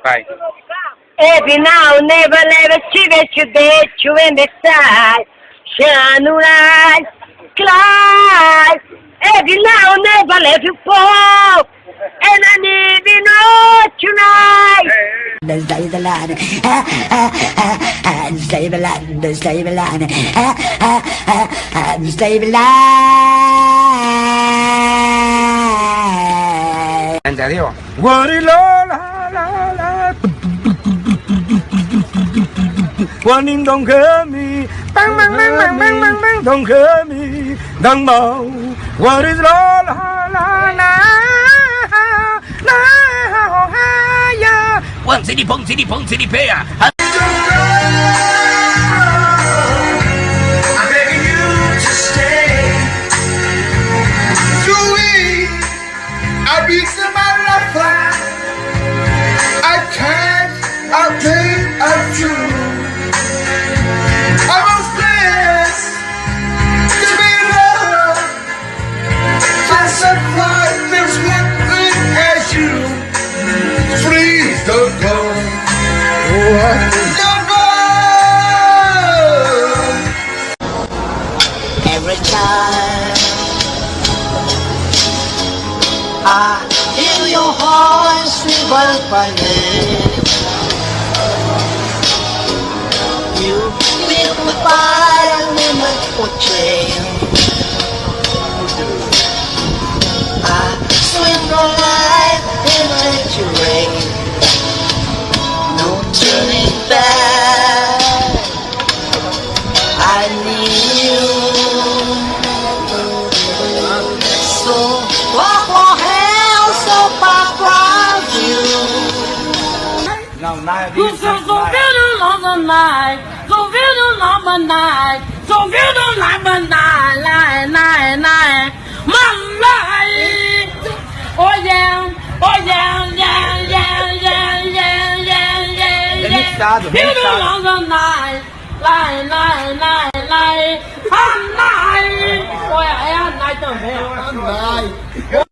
Vai. Every now, never, never, you did, you in the side. Shine light, climb. Every now, never, let you fall. And I need you know tonight. Let's stay the line. Stay the line. Stay the line. Stay the line. Anh giải thiệu. What la la la la. One in don't hear me. Bang bang bang bang bang bang bang. Don't hear me. Don't know. What is la la la la. One city pong city pong city pair. I'm begging you to stay. Sweet, I'll be somebody I find. I can't, I think I do. I was blessed to be loved. Just as like this one thing as you. Please don't go. Don't go. Every time I hear your voice reverse my name, you feel the fire limit for change. I swim no light into rain. No turning back. I need you. So walk for hell, so far from you. Now, now, You feel so very long the night, so very long the night, so very long the night, night. My life, oh yeah, remixado, Feel the remixado. long the night, night, all night. Oh yeah, night também.